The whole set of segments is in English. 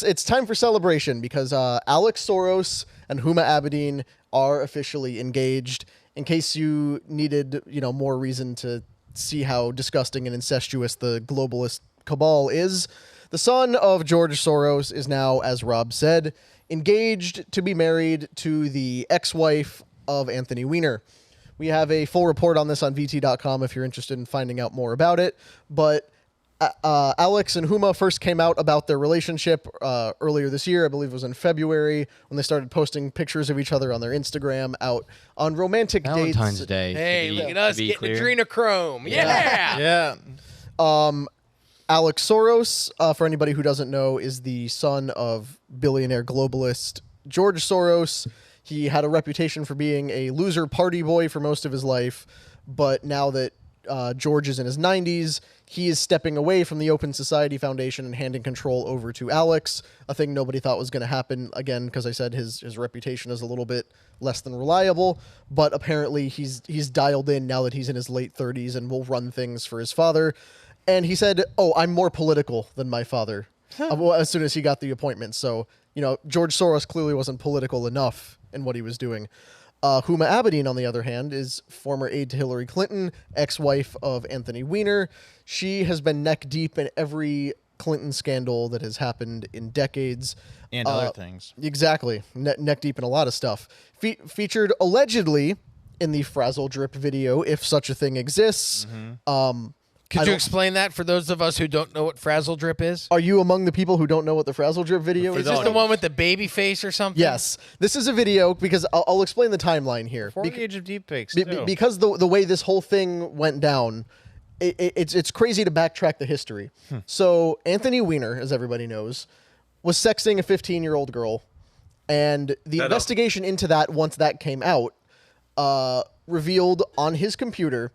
It's time for celebration because Alex Soros and Huma Abedin are officially engaged. In case you needed, more reason to see how disgusting and incestuous the globalist cabal is, the son of George Soros is now, as Rob said, engaged to be married to the ex-wife of Anthony Weiner. We have a full report on this on VT.com if you're interested in finding out more about it, but Alex and Huma first came out about their relationship earlier this year. I believe it was in February when they started posting pictures of each other on their Instagram out on romantic Valentine's dates. Day. Hey, look at us getting adrenochrome. Yeah. Alex Soros, for anybody who doesn't know, is the son of billionaire globalist George Soros. He had a reputation for being a loser party boy for most of his life, but now that George is in his 90s, he is stepping away from the Open Society Foundation and handing control over to Alex, a thing nobody thought was going to happen, again, because I said his reputation is a little bit less than reliable, but apparently he's dialed in now that he's in his late 30s and will run things for his father. And he said, I'm more political than my father, as soon as he got the appointment. So, George Soros clearly wasn't political enough in what he was doing. Huma Abedin, on the other hand, is former aide to Hillary Clinton, ex-wife of Anthony Weiner. She has been neck deep in every Clinton scandal that has happened in decades. And other things. Exactly. Neck deep in a lot of stuff. Featured allegedly in the Frazzle Drip video, if such a thing exists. Could you explain that for those of us who don't know what Frazzle Drip is? Are you among the people who don't know what the Frazzle Drip video is? Is this the one with the baby face or something? Yes. This is a video, because I'll explain the timeline here. Before the age of deepfakes, too. Because the way this whole thing went down, it's crazy to backtrack the history. So Anthony Weiner, as everybody knows, was sexting a 15-year-old girl, and the investigation into that, once that came out, revealed on his computer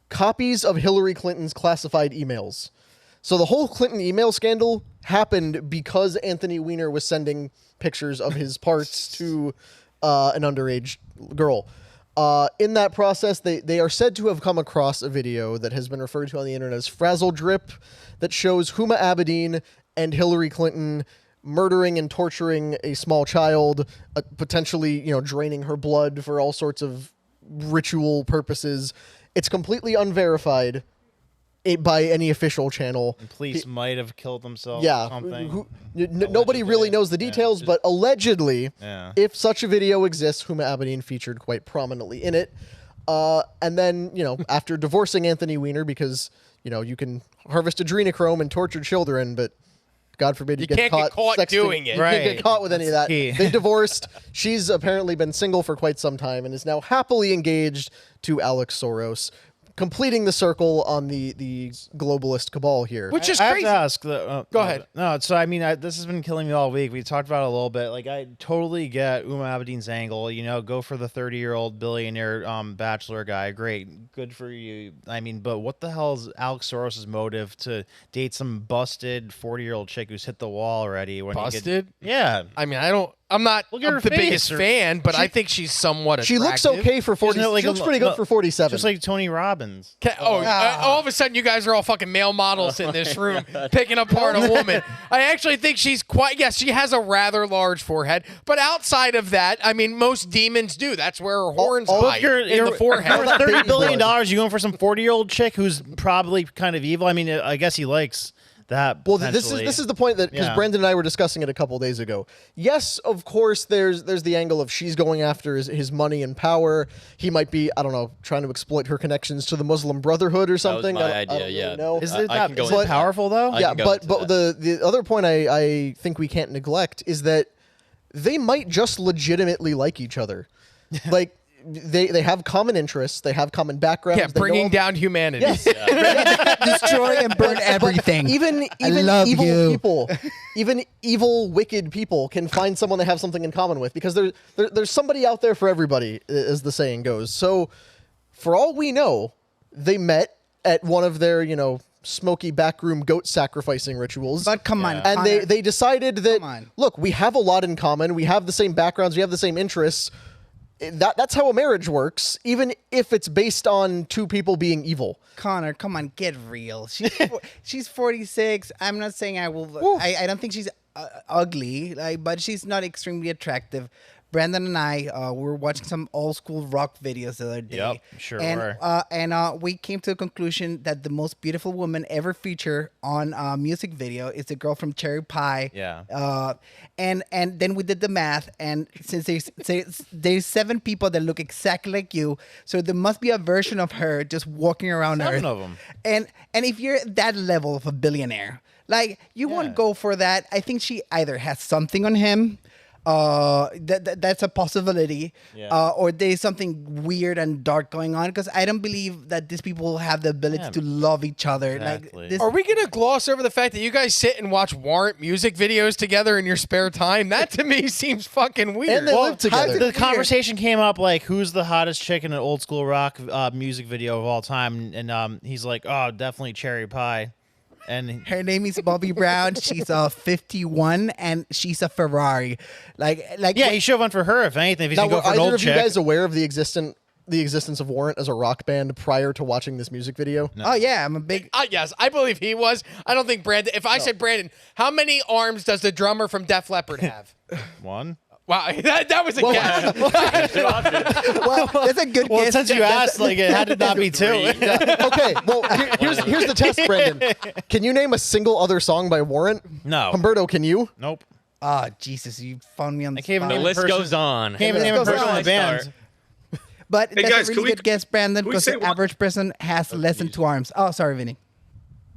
copies of Hillary Clinton's classified emails. So the whole Clinton email scandal happened because Anthony Weiner was sending pictures of his parts to an underage girl. In that process, they are said to have come across a video that has been referred to on the internet as Frazzle Drip that shows Huma Abedin and Hillary Clinton murdering and torturing a small child, potentially, draining her blood for all sorts of ritual purposes. It's completely unverified by any official channel. And police might have killed themselves or something. Nobody really knows the details, but allegedly, if such a video exists, Huma Abedin featured quite prominently in it. And then, after divorcing Anthony Weiner, because, you can harvest adrenochrome and torture children, but God forbid you can't get caught sexting. doing it. You can't get caught with any of that. They divorced. She's apparently been single for quite some time and is now happily engaged to Alex Soros, completing the circle on the globalist cabal here. Which is I crazy. have to ask. Go ahead. No, so this has been killing me all week. We talked about it a little bit. Like, I totally get Huma Abedin's angle. Go for the 30-year-old billionaire bachelor guy. Great, good for you. But what the hell is Alex Soros' motive to date some busted 40-year-old chick who's hit the wall already? Busted? Yeah. I'm not Look at her the face. biggest fan, but I think she's somewhat attractive. She looks okay for 40. She looks pretty good for 47. Just like Tony Robbins. All of a sudden, you guys are all fucking male models in this room picking apart a woman. I actually think she's she has a rather large forehead, but outside of that, most demons do. That's where her horns hide, in the forehead. For $30 billion, you going for some 40-year-old chick who's probably kind of evil? I guess he likes that. Well, this is the point that, because Brendan and I were discussing it a couple days ago. Yes, of course, there's the angle of she's going after his money and power. He might be, trying to exploit her connections to the Muslim Brotherhood or something. That was my idea, yeah. Know. Is it powerful though? Yeah, but the other point I think we can't neglect is that they might just legitimately like each other. Like, they have common interests, they have common backgrounds. Yeah, bringing down humanity. Yes. Destroy and burn everything. Even evil people, even evil, wicked people can find someone they have something in common with, because there's somebody out there for everybody, as the saying goes. So, for all we know, they met at one of their, smoky backroom goat sacrificing rituals. But come on. And Connor, they decided that, look, we have a lot in common, we have the same backgrounds, we have the same interests. That's how a marriage works, even if it's based on two people being evil. Connor, come on, get real. She's 46. I'm not saying I will. I don't think she's ugly, like, but she's not extremely attractive. Brandon and I were watching some old school rock videos the other day. Yep, sure and, were. We came to a conclusion that the most beautiful woman ever featured on a music video is the girl from Cherry Pie. Yeah. And then we did the math, and since there's 7 people that look exactly like you, so there must be a version of her just walking around 7 Earth. of them. And if you're that level of a billionaire, like you won't go for that. I think she either has something on him. That's a possibility. Yeah. Or there's something weird and dark going on, because I don't believe that these people have the ability to love each other. Exactly. Like this. Are we gonna gloss over the fact that you guys sit and watch Warrant music videos together in your spare time? That to me seems fucking weird. And they live together. The conversation came up like, who's the hottest chick in an old school rock music video of all time? And he's like, oh, definitely Cherry Pie. And Her name is Bobby Brown. She's 51 and she's a Ferrari. Like yeah, he should have went for her if anything. If he's Now, gonna go were for an either old of you chick. guys aware of the existence of Warrant as a rock band prior to watching this music video? Oh yeah, I'm a big. Yes, I believe he was. I don't think Brandon. If I said Brandon, how many arms does the drummer from Def Leppard have? One. Wow, that was a guess. Well, that's a good Well, guess. since you asked, like it had to not be 2. Okay, well, here's the test, Brandon. Can you name a single other song by Warrant? No. Humberto, can you? Nope. Oh Jesus, you found me on the I can't even spot. The name list person- goes on. Can't even name a goes person on. in the band. But Hey, that's guys, a can really we- good guess, Brandon, can we because say the one- average person has less than 2 arms. Oh, sorry, Vinny.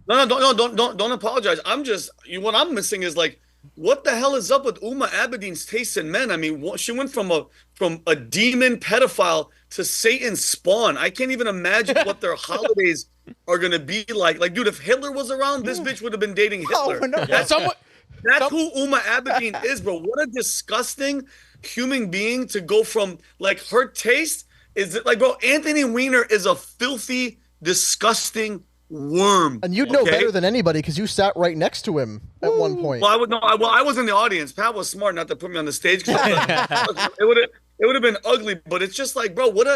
No, don't apologize. What I'm missing is like, what the hell is up with Huma Abedin's taste in men? I mean, she went from a demon pedophile to Satan's spawn. I can't even imagine what their holidays are gonna be like. Like, dude, if Hitler was around, this bitch would have been dating Hitler. Oh, no. That's somewhat. That's who Huma Abedin is, bro. What a disgusting human being to go from, like, her taste is like, bro, Anthony Weiner is a filthy, disgusting worm. And you'd know okay? better than anybody because you sat right next to him at one point. Well, I was in the audience. Pat was smart not to put me on the stage. 'Cause it would have been ugly. But it's just like, bro, what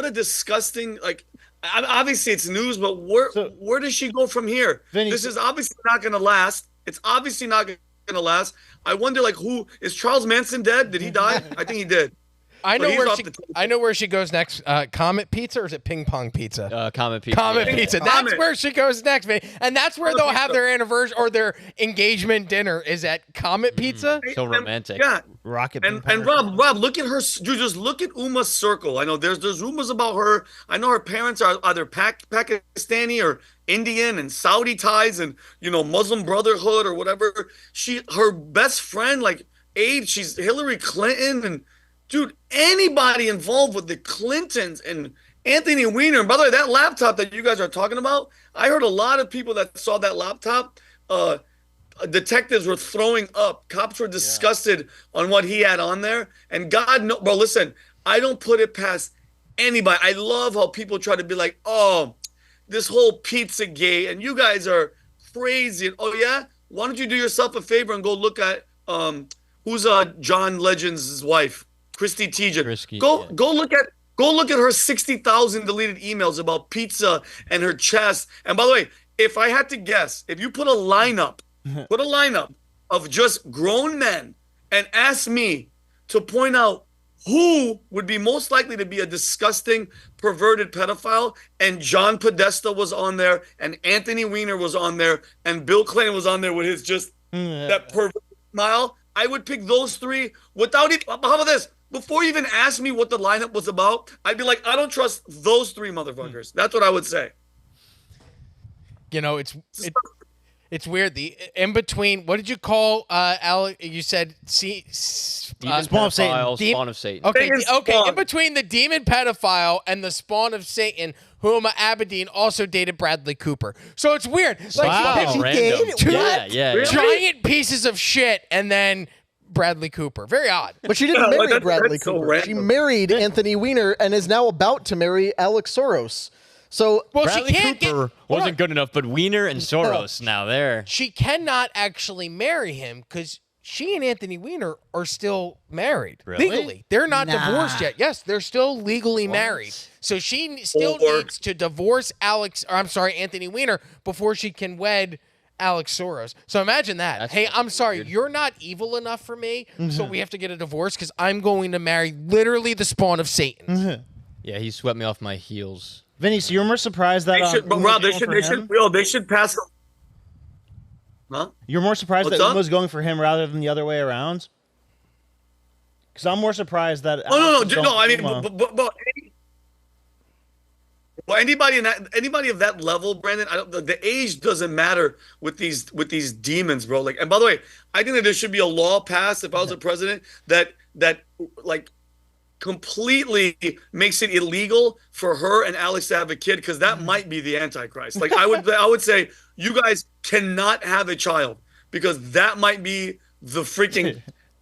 a disgusting, like. Obviously, it's news, but where does she go from here? Vinny, This is obviously not going to last. It's obviously not going to last. I wonder, like, who is Charles Manson dead? Did he die? I think he did. I But know he's where off she. the table. I know where she goes next. Comet Pizza, or is it Ping Pong Pizza? Comet Pizza. Comet yeah. Pizza. Comet. That's where she goes next, man. And that's where they'll have their anniversary or their engagement dinner is at Comet Pizza. So And- romantic. Yeah. Rocket. And Rob, look at her. Dude, just look at Uma's circle. I know there's rumors about her. I know her parents are either Pakistani or Indian and Saudi ties and, Muslim Brotherhood or whatever. Her best friend, like Abe, she's Hillary Clinton. And dude, anybody involved with the Clintons and Anthony Weiner. And by the way, that laptop that you guys are talking about, I heard a lot of people that saw that laptop. Detectives were throwing up. Cops were disgusted on what he had on there. And God knows, bro, listen, I don't put it past anybody. I love how people try to be like, oh, this whole pizza gate, and you guys are crazy. And, oh, yeah? Why don't you do yourself a favor and go look at who's John Legend's wife, Christy Teigen. Go look at her 60,000 deleted emails about pizza and her chest. And by the way, if I had to guess, if you put a lineup of just grown men and ask me to point out who would be most likely to be a disgusting, perverted pedophile, and John Podesta was on there, and Anthony Weiner was on there, and Bill Clinton was on there with his just that perverted smile, I would pick those 3 without it. How about this? Before you even ask me what the lineup was about, I'd be like, I don't trust those 3 motherfuckers. That's what I would say. It's weird. The in between. What did you call Alec? You said Demon Spawn of Satan. pedophile, Spawn of Satan. Okay, Satan's okay. spawn. In between the demon pedophile and the spawn of Satan, Huma Abedin also dated Bradley Cooper. So it's weird. Like, Wow. She Random. did? Two Yeah. giant pieces of shit, and then Bradley Cooper. Very odd. But she didn't marry that's Bradley so Cooper. She random. married Anthony Weiner and is now about to marry Alex Soros. So Well, Bradley she can't Cooper get. wasn't good enough, but Wiener and Soros now there. She cannot actually marry him because she and Anthony Weiner are still married Really? legally. They're not Nah. divorced yet. Yes, they're still legally married. So she still Or- needs to divorce Anthony Weiner before she can wed Alex Soros. So imagine that. That's Hey, I'm sorry, weird. you're not evil enough for me, so we have to get a divorce because I'm going to marry literally the spawn of Satan. Yeah, he swept me off my heels. Vinny, so you're more surprised that They should, but Uma's Rob, they going should, for they him? should, they should pass. Huh? You're more surprised What's that up? Uma's going for him rather than the other way around? Because I'm more surprised that. Oh no, Alex is no, going I for mean, Uma. well, anybody of that level, Brandon, the age doesn't matter with these demons, bro. Like, and by the way, I think that there should be a law passed if I was a president that like completely makes it illegal for her and Alex to have a kid, because that might be the Antichrist. Like, I would say you guys cannot have a child, because that might be the freaking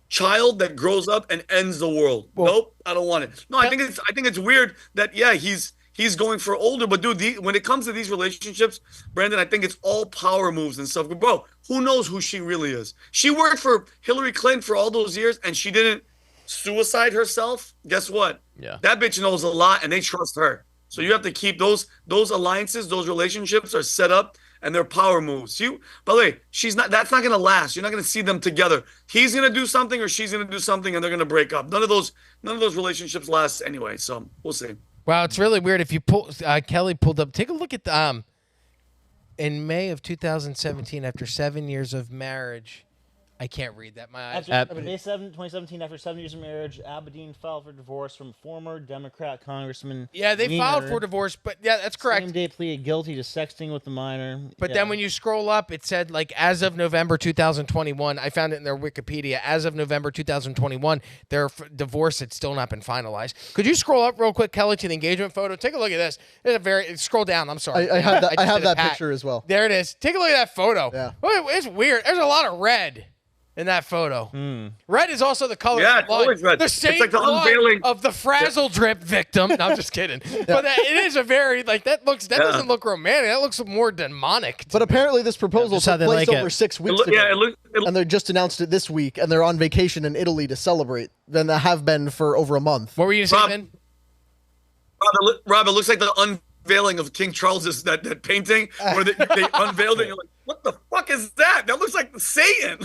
child that grows up and ends the world. Nope, I don't want it. No, I think it's weird that he's going for older, but dude, when it comes to these relationships, Brandon, I think it's all power moves and stuff. Bro, who knows who she really is? She worked for Hillary Clinton for all those years, and she didn't suicide herself. Guess what? Yeah. That bitch knows a lot, and they trust her. So you have to keep those alliances, those relationships are set up, and they're power moves. By the way, that's not gonna last. You're not gonna see them together. He's gonna do something or she's gonna do something, and they're gonna break up. None of those relationships last anyway. So we'll see. Wow, it's really weird. If you pull, Kelly pulled up. Take a look at in May of 2017, after 7 years of marriage. I can't read that. My eyes. After May 7, 2017, after 7 years of marriage, Abedin filed for divorce from former Democrat Congressman. Yeah, they Wiener. filed for divorce, but yeah, that's correct. Same day pleaded guilty to sexting with the minor. But then when you scroll up, it said, like, as of November 2021, I found it in their Wikipedia, as of November 2021, their divorce had still not been finalized. Could you scroll up real quick, Kelly, to the engagement photo? Take a look at this. Scroll down. I'm sorry. I have that. I just have did a that pat. picture as well. There it is. Take a look at that photo. Yeah. Oh, it's weird. There's a lot of red in that photo. Red is also the color Yeah, of it's blood. always red. The It's same like the blood unveiling. of the frazzle drip victim. No, I'm just kidding. But it is a very, like, that doesn't look romantic. That looks more demonic. But apparently, this proposal just how took they place like over it. 6 weeks ago. And they just announced it this week, and they're on vacation in Italy to celebrate. Then they have been for over a month. What were you saying, Ben? Rob, it looks like the unveiling of King Charles's that painting where they unveiled it. And you're like, what the fuck is that? That looks like Satan.